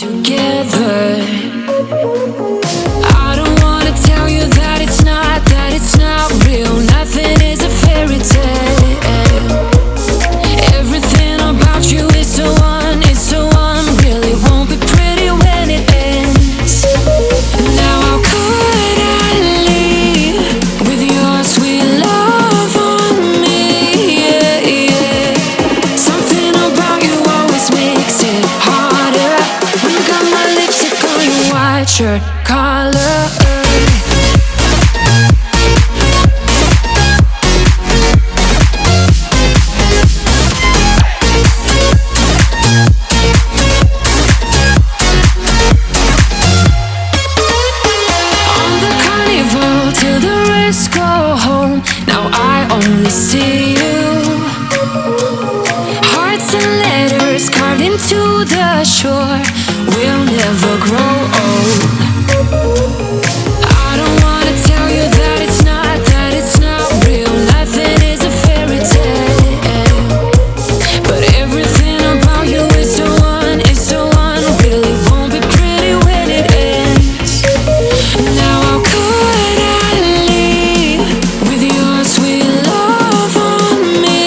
together. I don't wanna tell you that it's not real. Nothing is a fairy tale. Everything about you is so unreal. It won't be pretty when it ends. Now how could I leave with your sweet love on me? Yeah, yeah. Something about you always makes it harder. When you got my lipstick on your white shirt collar. Go home, now I only see you. Hearts and letters carved into the shore. We'll never grow old. I don't wanna tell you that it's not real. Nothing is a fairy tale. But everything about you is so unreal. It won't be pretty when it ends. Now how could I leave with your sweet love on me?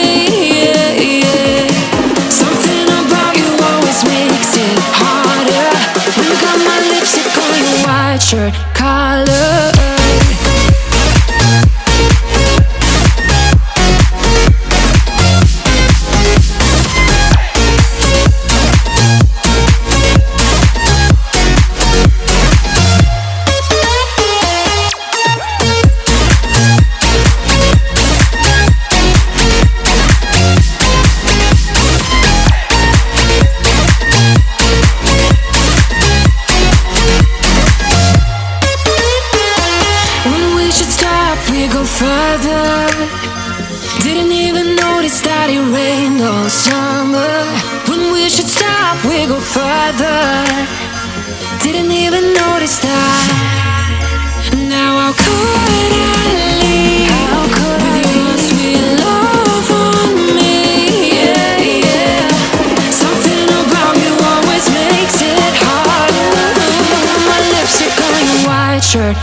Yeah, yeah. Something about you always makes it harder. When you got my lipstick on your white shirt collar. We go further. Didn't even notice that it rained all summer. When we should stop, we go further. Didn't even notice that. Now how could I leave with your sweet love on me? Yeah, yeah. Something about you always makes it harder. My lipstick on your white shirt